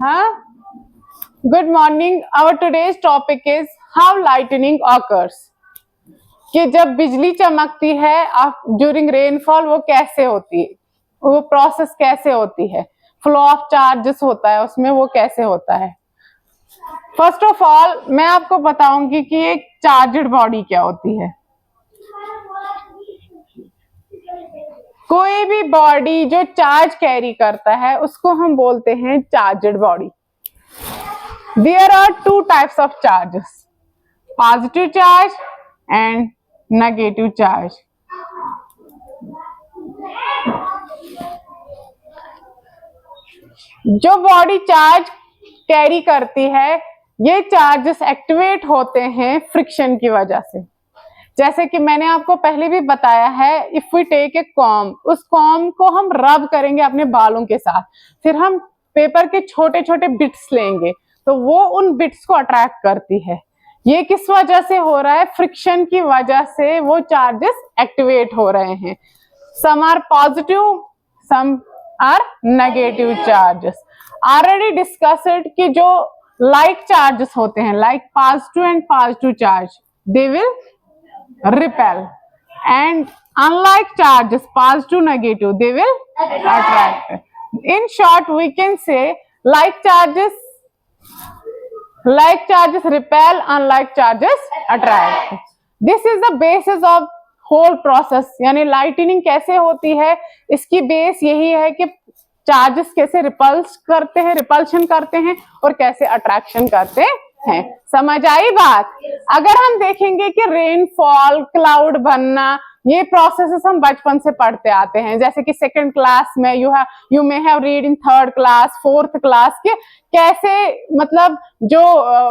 हाँ, good morning. Our today's topic is how lightning occurs. कि जब बिजली चमकती है ड्यूरिंग रेनफॉल वो कैसे होती है, वो प्रोसेस कैसे होती है, फ्लो ऑफ चार्जेस होता है उसमें, वो कैसे होता है। फर्स्ट ऑफ ऑल मैं आपको बताऊंगी कि एक चार्जड बॉडी क्या होती है। कोई भी बॉडी जो चार्ज कैरी करता है उसको हम बोलते हैं charged body. There are two types of charges, positive charge and negative charge. जो बॉडी चार्ज कैरी करती है ये चार्जेस एक्टिवेट होते हैं फ्रिक्शन की वजह से। जैसे कि मैंने आपको पहले भी बताया है, if we take a comb, उस कॉम्ब को हम रब करेंगे अपने बालों के साथ, फिर हम पेपर के छोटे छोटे बिट्स लेंगे तो वो उन बिट्स को अट्रैक्ट करती है। ये किस वजह से हो रहा है? फ्रिक्शन की वजह से वो चार्जेस एक्टिवेट हो रहे हैं। Some are positive, some are negative charges. Already discussed कि जो लाइक चार्जेस होते हैं, like positive and positive charge, they will repel, and unlike charges positive negative they will attract. In short we can say like charges repel, unlike charges attract. This is the basis of whole process। यानी lightning कैसे होती है इसकी base यही है कि charges कैसे ripples करते हैं, रिपल्शन करते हैं और कैसे अट्रैक्शन करते हैं। समझ आई बात? अगर हम देखेंगे कि रेनफॉल, क्लाउड बनना, ये प्रोसेसेस हम बचपन से पढ़ते आते हैं। जैसे कि सेकंड क्लास में you may have read in third class, fourth class के कैसे मतलब जो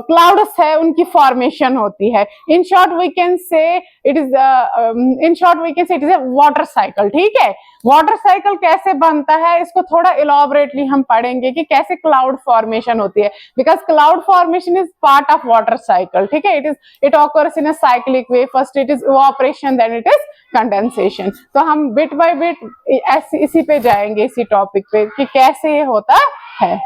क्लाउड्स है उनकी फॉर्मेशन होती है। In short we can say it is a water cycle. ठीक है, वाटर साइकिल कैसे बनता है इसको थोड़ा इलॉबरेटली हम पढ़ेंगे कि कैसे क्लाउड फॉर्मेशन होती है, because cloud formation is part of water cycle. ठीक है, it occurs in a cyclic way. First it is evaporation, then it is condensation. तो हम बिट बाय बिट इसी पे जाएंगे, इसी टॉपिक पे कि कैसे ये होता है।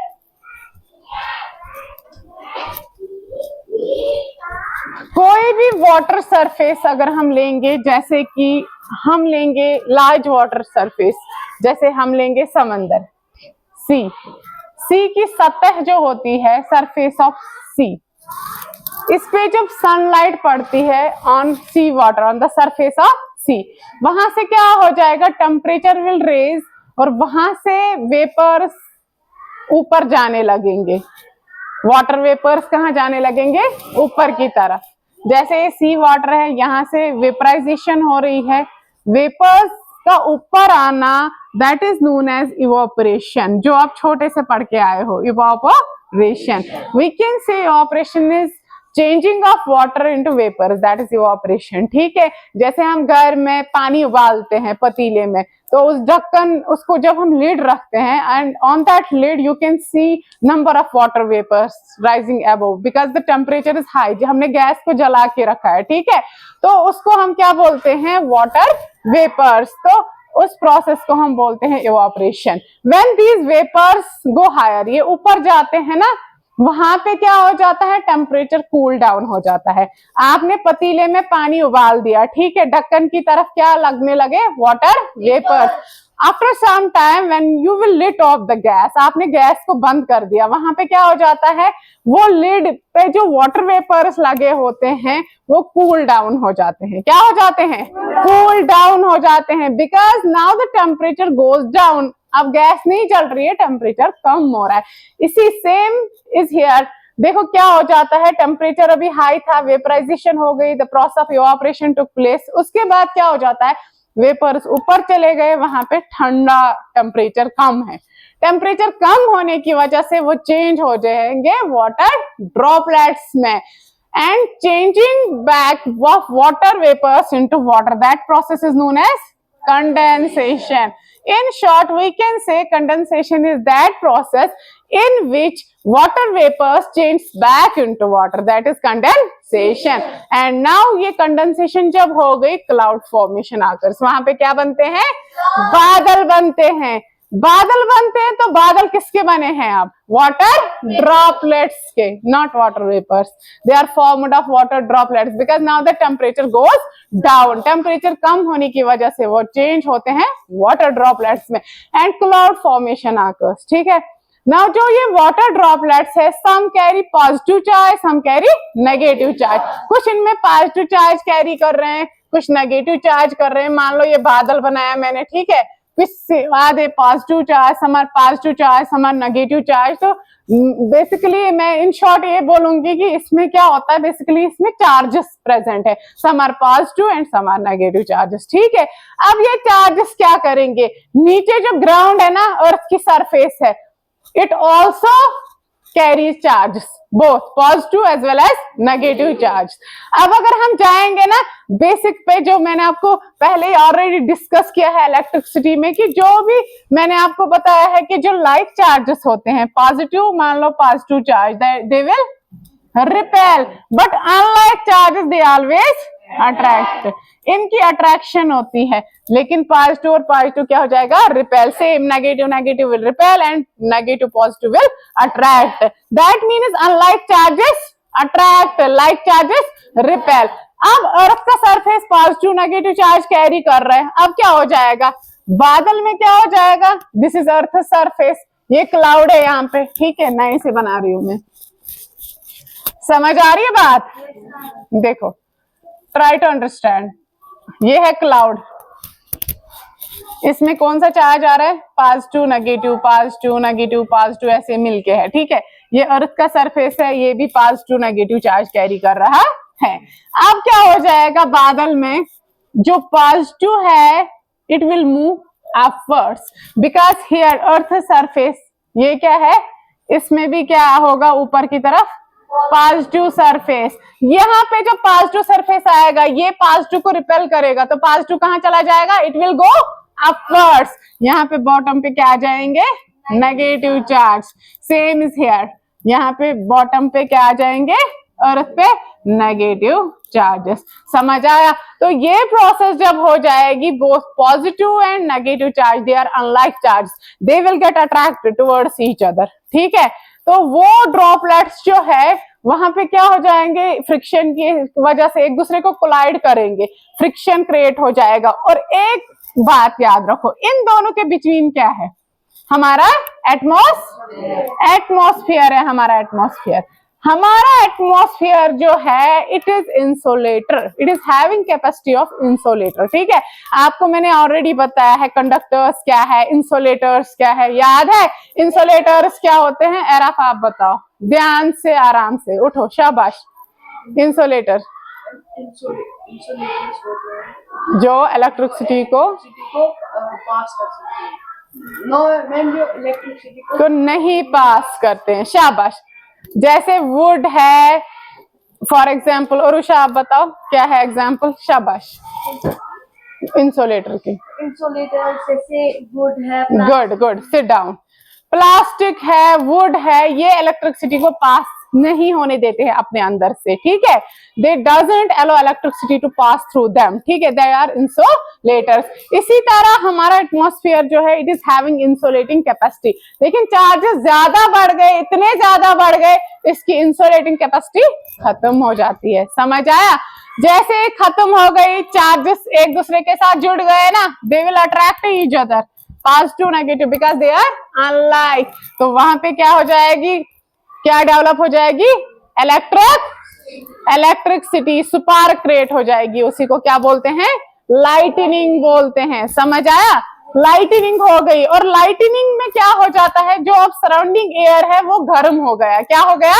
कोई भी वाटर सरफेस अगर हम लेंगे, जैसे कि हम लेंगे लार्ज वाटर सरफेस, जैसे हम लेंगे समंदर, सी की सतह जो होती है, सरफेस ऑफ सी, इस पे जब सनलाइट पड़ती है on sea water, on the surface of sea, वहां से क्या हो जाएगा? टेम्परेचर विल रेज और वहां से वेपर्स ऊपर जाने लगेंगे। वाटर वेपर्स कहाँ जाने लगेंगे? ऊपर की तरफ। जैसे ये सी वाटर है, यहाँ से वेपराइजेशन हो रही है, वेपर्स का ऊपर आना, that is known as evaporation, जो आप छोटे से पढ़ के आए हो, evaporation. We can say evaporation is changing of water into vapours, that is evaporation. ठीक है, जैसे हम घर में पानी उबालते हैं पतीले में, तो उस ढक्कन, उसको जब हम लिड रखते हैं and on that lid you can see number of water vapours rising above because the temperature is high. हमने गैस को जला के रखा है, ठीक है, तो उसको हम क्या बोलते हैं? Water vapours. तो उस प्रोसेस को हम बोलते हैं evaporation. When these vapours go higher, ये ऊपर जाते हैं ना, वहां पे क्या हो जाता है? टेम्परेचर कूल डाउन हो जाता है। आपने पतीले में पानी उबाल दिया, ठीक है, ढक्कन की तरफ क्या लगने लगे? Water vapour. After some time when you will lit off the gas, आपने गैस को बंद कर दिया, वहां पे क्या हो जाता है? वो लिड पे जो वाटर वेपर्स लगे होते हैं वो कूल डाउन हो जाते हैं। क्या हो जाते हैं? कूल डाउन हो जाते हैं, because now the temperature goes down. अब गैस नहीं जल रही है, टेम्परेचर कम हो रहा है। इसी सेम इज हियर। देखो क्या हो जाता है, टेम्परेचर अभी हाई था, वेपराइजेशन हो गई, the process of evaporation took place. उसके बाद क्या हो जाता है? वेपर्स ऊपर चले गए, वहां पे ठंडा, टेम्परेचर कम है। टेम्परेचर कम होने की वजह से वो चेंज हो जाएंगे वाटर ड्रॉपलेट्स में, and changing back of water vapors into water, that process is known as condensation. In short we can say condensation is that process in which water vapors change back into water, that is condensation. And now ये condensation जब हो गई, cloud formation आकर वहां पे क्या बनते हैं? बादल बनते हैं। बादल बनते हैं तो बादल किसके बने हैं? अब वाटर ड्रॉपलेट्स के, not water vapours. They are formed of water droplets because now the temperature goes down. Temperature कम होने की वजह से वो चेंज होते हैं वाटर ड्रॉपलेट्स में एंड क्लाउड फॉर्मेशन आकर्स। ठीक है, नाउ जो ये वाटर ड्रॉपलेट्स है, some carry positive charge, some carry negative charge. कुछ इनमें पॉजिटिव चार्ज कैरी कर रहे हैं, कुछ नेगेटिव चार्ज कर रहे हैं। मान लो ये बादल बनाया मैंने, ठीक है, कुछ आधे positive charge, some are positive charge, some are negative charge. तो बेसिकली मैं इन शॉर्ट ये बोलूंगी कि इसमें क्या होता है, बेसिकली इसमें चार्जेस प्रेजेंट है, some are positive and some are negative charges. ठीक है, अब ये चार्जेस क्या करेंगे? नीचे जो ग्राउंड है ना, अर्थ की सरफेस है, it also carries charges both positive as well as negative charge। अब अगर हम जाएंगे ना बेसिक पे, जो मैंने आपको पहले ही ऑलरेडी डिस्कस किया है इलेक्ट्रिसिटी में, कि जो भी मैंने आपको बताया है कि जो लाइक चार्जेस होते हैं, पॉजिटिव, मान लो positive charge, they will repel, but unlike charges they always attract. इनकी अट्रैक्शन होती है, लेकिन पॉजिटिव और पॉजिटिव क्या हो जाएगा? Repel. Same negative negative will repel and negative positive will attract. That means unlike charges attract, like charges repel. अब earth का surface positive negative charge carry कर रहे हैं, अब क्या हो जाएगा? बादल में क्या हो जाएगा? दिस इज अर्थ सरफेस, ये क्लाउड है यहाँ पे, ठीक है, नए से बना रही हूं मैं। समझ आ रही है बात? देखो, ट्राई टू अंडरस्टैंड। ये है क्लाउड, इसमें कौन सा चार्ज आ रहा है? Positive negative, positive negative, positive, ऐसे मिलके है। ठीक है, ये अर्थ का सरफेस है, ये भी पॉजिटिव नेगेटिव चार्ज कैरी कर रहा है। अब क्या हो जाएगा? बादल में जो पॉजिटिव है it will move upwards because here earth surface, ये क्या है? इसमें भी क्या होगा? ऊपर की तरफ पॉजिटिव सरफेस। यहाँ पे जो पॉजिटिव सरफेस आएगा ये पॉजिटिव को रिपेल करेगा, तो पॉजिटिव कहाँ चला जाएगा? It will go upwards. यहाँ पे बॉटम पे क्या आ जाएंगे? Negative charge. Same is here, यहाँ पे बॉटम पे क्या आ जाएंगे? अर्थ पे नेगेटिव चार्जेस। समझ आया? तो ये प्रोसेस जब हो जाएगी, both positive and negative charge, they are unlike charge, they will get attracted towards each other. ठीक है, तो वो ड्रॉपलेट्स जो है वहां पे क्या हो जाएंगे? फ्रिक्शन की वजह से एक दूसरे को कोलाइड करेंगे, फ्रिक्शन क्रिएट हो जाएगा। और एक बात याद रखो, इन दोनों के बिटवीन क्या है? हमारा एटमॉस्फेयर है। हमारा एटमॉस्फेयर जो है it is insulator, it is having capacity of insulator. ठीक है, आपको मैंने ऑलरेडी बताया है कंडक्टर्स क्या है, इंसुलेटर्स क्या है, याद है? इंसुलेटर्स क्या होते हैं? एराफ आप बताओ, ध्यान से, आराम से उठो, शाबाश। इंसुलेटर जो इलेक्ट्रिसिटी को पास कर सकते हैं, जो इलेक्ट्रिसिटी को नहीं पास करते हैं, शाबाश। जैसे वुड है फॉर एग्जाम्पल, और उषा आप बताओ क्या है एग्जाम्पल? शाबाश, इंसुलेटर की। इंसुलेटर जैसे वुड है, गुड, सिट डाउन। प्लास्टिक है, वुड है, ये इलेक्ट्रिसिटी को पास नहीं होने देते हैं अपने अंदर से। ठीक है, they doesn't allow electricity to pass through them. ठीक है, दे आर इंसुलेटर्स। इसी तरह हमारा एटमॉस्फेयर जो है it is having insulating capacity, लेकिन चार्जेस ज्यादा बढ़ गए, इतने ज्यादा बढ़ गए, इसकी इंसुलेटिंग कैपेसिटी खत्म हो जाती है। समझ आया? जैसे खत्म हो गई, चार्जेस एक दूसरे के साथ जुड़ गए ना, they will attract each other, positive negative, because they are unlike. तो वहां पे क्या हो जाएगी? क्या डेवलप हो जाएगी? इलेक्ट्रिसिटी स्पार्क क्रिएट हो जाएगी। उसी को क्या बोलते हैं? लाइटनिंग बोलते हैं। समझ आया? लाइटनिंग हो गई, और लाइटनिंग में क्या हो जाता है? जो अब सराउंडिंग एयर है वो गर्म हो गया। क्या हो गया?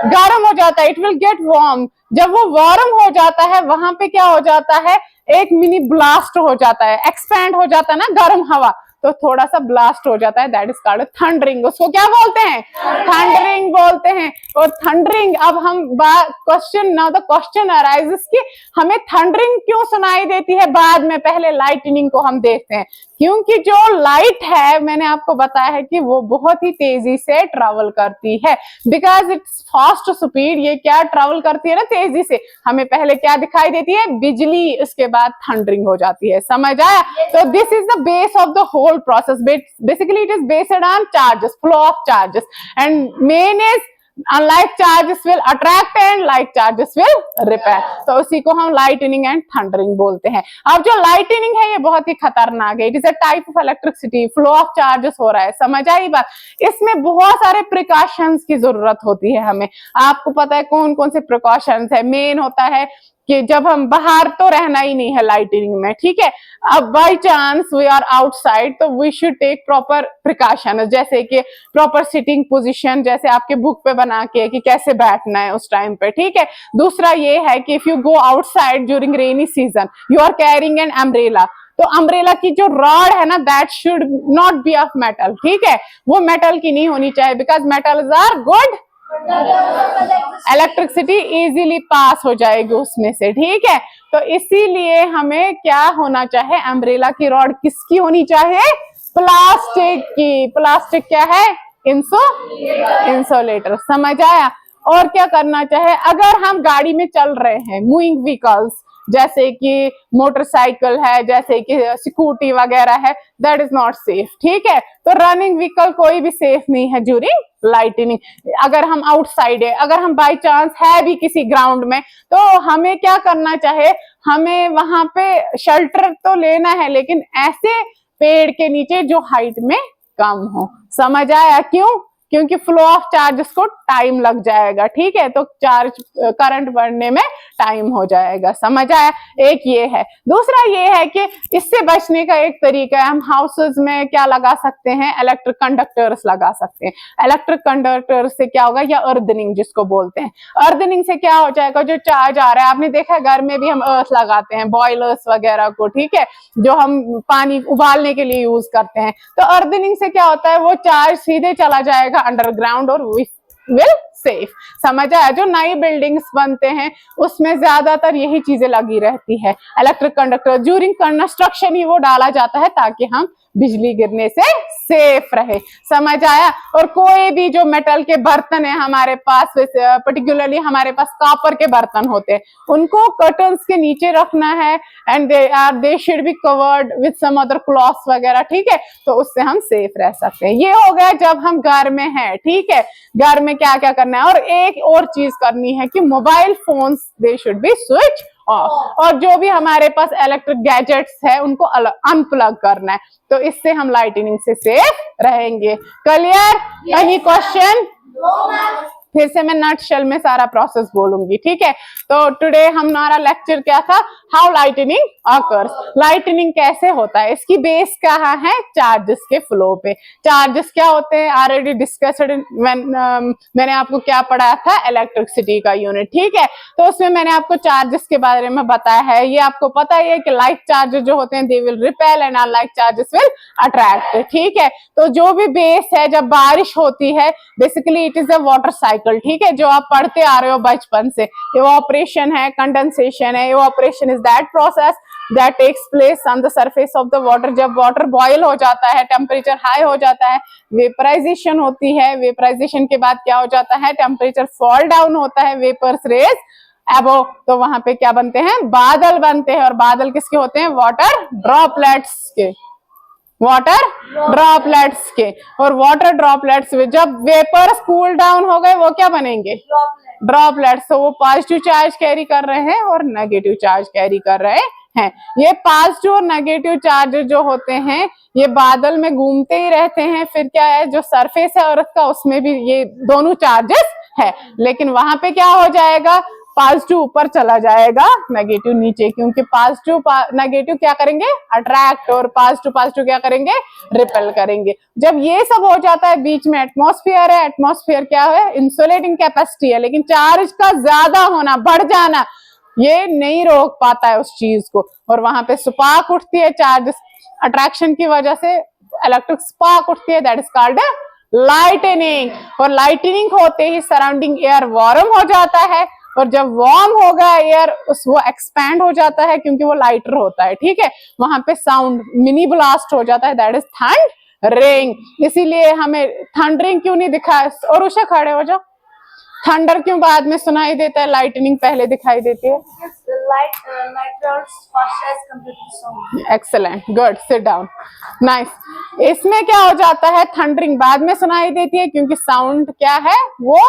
गर्म हो जाता है। It will get warm. जब वो वार्म हो जाता है वहां पे क्या हो जाता है? एक मिनी ब्लास्ट हो जाता है, एक्सपैंड हो जाता है ना गर्म हवा, तो थोड़ा सा ब्लास्ट हो जाता है, दैट इज कॉल्ड थंडरिंग। उसको क्या बोलते हैं? थंडरिंग बोलते हैं। और थंडरिंग, अब हम question, now the question arises कि हमें थंडरिंग क्यों सुनाई देती है बाद में? पहले लाइटनिंग को हम देखते हैं। क्योंकि जो लाइट है मैंने आपको बताया है कि वो बहुत ही तेजी से ट्रेवल करती है, बिकॉज इट्स फास्ट स्पीड। ये क्या ट्रेवल करती है ना तेजी से, हमें पहले क्या दिखाई देती है, बिजली, उसके बाद थंडरिंग हो जाती है। समझ आया? तो this is the base of the whole process. Basically it is based on charges, flow of charges, and main is unlike charges will attract and like charges will repel। तो उसी को हम lightning and thundering बोलते हैं। अब जो lightning है ये बहुत ही खतरनाक है। It is a type of electricity, flow of charges हो रहा है। समझ आई बात? इसमें बहुत सारे प्रिकॉशंस की जरूरत होती है हमें। आपको पता है कौन कौन से प्रिकॉशंस है? मेन होता है कि जब हम बाहर तो रहना ही नहीं है लाइटनिंग में, ठीक है। अब by chance we are outside तो we should take proper precaution, जैसे कि प्रॉपर सिटिंग पोजीशन, जैसे आपके बुक पे बना के कि कैसे बैठना है उस टाइम पे, ठीक है। दूसरा ये है कि if you go outside during rainy season you are carrying an umbrella, तो अम्ब्रेला की जो रॉड है ना that should not be of metal, ठीक है। वो मेटल की नहीं होनी चाहिए, because metals are good, electricity easily pass हो जाएगी उसमें से, ठीक है। तो इसीलिए हमें क्या होना चाहिए, अम्ब्रेला की रॉड किसकी होनी चाहिए? प्लास्टिक की। प्लास्टिक क्या है? इंसुलेटर। समझ आया? और क्या करना चाहिए, अगर हम गाड़ी में चल रहे हैं, मूविंग व्हीकल्स, जैसे कि मोटरसाइकिल है, जैसे कि स्कूटी वगैरह है, दैट इज नॉट सेफ, ठीक है। तो रनिंग व्हीकल कोई भी सेफ नहीं है ड्यूरिंग लाइटनिंग। अगर हम आउटसाइड है, अगर हम बाय चांस है भी किसी ग्राउंड में, तो हमें क्या करना चाहिए, हमें वहां पे शेल्टर तो लेना है, लेकिन ऐसे पेड़ के नीचे जो हाइट में कम हो। समझ आया? क्यों? क्योंकि फ्लो ऑफ चार्जेस को टाइम लग जाएगा, ठीक है। तो चार्ज करंट बढ़ने में टाइम हो जाएगा। समझ आया? एक ये है। दूसरा ये है कि इससे बचने का एक तरीका है, हम हाउसेस में क्या लगा सकते हैं, इलेक्ट्रिक कंडक्टर्स लगा सकते हैं। इलेक्ट्रिक कंडक्टर से क्या होगा, या अर्दनिंग जिसको बोलते हैं, अर्दनिंग से क्या हो जाएगा, जो चार्ज आ रहा है, आपने देखा है घर में भी हम अर्थ लगाते हैं, बॉयलर्स वगैरह को, ठीक है, जो हम पानी उबालने के लिए यूज करते हैं। तो अर्दनिंग से क्या होता है, वो चार्ज सीधे चला जाएगा अंडरग्राउंड और विल सेफ। समझ आया? जो नई बिल्डिंग्स बनते हैं उसमें ज्यादातर यही चीजें लगी रहती है, इलेक्ट्रिक कंडक्टर ड्यूरिंग कंस्ट्रक्शन ही वो डाला जाता है ताकि हम बिजली गिरने से सेफ रहे। समझ आया? और कोई भी जो मेटल के बर्तन है हमारे पास, पर्टिकुलरली हमारे पास कॉपर के बर्तन होते हैं, उनको कर्टन्स के नीचे रखना है, and they should be covered with some other clothes वगैरह, ठीक है। तो उससे हम सेफ रह सकते हैं। ये हो गया जब हम घर में हैं, ठीक है। घर में क्या क्या करना है, और एक और चीज करनी है कि mobile phones they should B switch off, और जो भी हमारे पास इलेक्ट्रिक गैजेट्स है उनको अनप्लग करना है। तो इससे हम लाइटनिंग से सेफ रहेंगे। क्लियर? Any question? फिर से मैं नटशेल में सारा प्रोसेस बोलूंगी, ठीक है। तो टुडे हमारा लेक्चर क्या था, हाउ लाइटनिंग अकर्स, लाइटनिंग कैसे होता है। इसकी बेस कहाँ है, चार्जेस के फ्लो पे। चार्जेस क्या होते हैं, ऑलरेडी डिस्कस्ड मैंने आपको क्या पढ़ाया था, इलेक्ट्रिसिटी का यूनिट, ठीक है। तो उसमें मैंने आपको चार्जेस के बारे में बताया है। ये आपको पता ही है कि लाइक चार्जेस जो होते हैं दे will repel and unlike charges will attract, ठीक है। तो जो भी बेस है, जब बारिश होती है, basically it is a water cycle, ठीक है, जो आप पढ़ते आ रहे हो बचपन से। इवापोरेशन है, कंडेंसेशन है। Evaporation is that process that takes place on the surface of the water। जब वाटर बॉयल हो जाता है, टेम्परेचर हाई हो जाता है, वेपराइजेशन होती है। वेपराइजेशन के बाद क्या हो जाता है, टेम्परेचर फॉल डाउन होता है, वेपर्स रेज अबव, तो वहां पे क्या बनते हैं, बादल बनते हैं। और बादल किसके होते हैं, वाटर ड्रॉपलेट्स के, वाटर ड्रॉपलेट्स के। और वाटर ड्रॉपलेट्स में जब वेपर्स कूल डाउन हो गए वो क्या बनेंगे, ड्रॉपलेट्स। तो वो पॉजिटिव चार्ज कैरी कर रहे हैं और नेगेटिव चार्ज कैरी कर रहे हैं। ये पॉजिटिव और नेगेटिव चार्ज जो होते हैं ये बादल में घूमते ही रहते हैं। फिर क्या है, जो सरफेस है अर्थ का उसमें भी ये दोनों चार्जेस है, लेकिन वहां पे क्या हो जाएगा, पॉजिटिव ऊपर चला जाएगा, नेगेटिव नीचे, क्योंकि पॉजिटिव नेगेटिव क्या करेंगे, अट्रैक्ट, और पॉजिटिव क्या करेंगे, रिपेल करेंगे। जब ये सब हो जाता है, बीच में एटमॉस्फेयर है। एटमॉस्फेयर क्या है, इंसुलेटिंग कैपेसिटी है, लेकिन चार्ज का ज्यादा होना, बढ़ जाना, ये नहीं रोक पाता है उस चीज को, और वहां पे स्पार्क उठती है चार्ज अट्रैक्शन की वजह से, इलेक्ट्रिक स्पार्क उठती है, दैट इज कॉल्ड लाइटनिंग। और लाइटनिंग होते ही सराउंडिंग एयर वार्म हो जाता है, और जब वार्म होगा एयर वो एक्सपैंड हो जाता है क्योंकि वो लाइटर होता है, ठीक है, वहां पे साउंड मिनी ब्लास्ट हो जाता है, दैट इज थंडरिंग। इसीलिए हमें थंडरिंग क्यों नहीं दिखा, और उषा खड़े हो जाओ, थंडर क्यों बाद में सुनाई देता है, लाइटनिंग पहले दिखाई देती है? Because the light travels faster as compared to sound. Excellent, good, sit down, nice. इसमें क्या हो जाता है, थंडरिंग बाद में सुनाई देती है क्योंकि साउंड क्या है, वो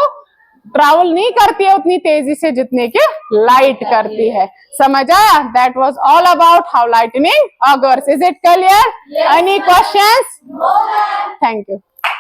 ट्रैवल नहीं करती है उतनी तेजी से जितने की लाइट करती है। समझ आया? That was all about how lightning augurs. Is it clear? Any questions? Thank you.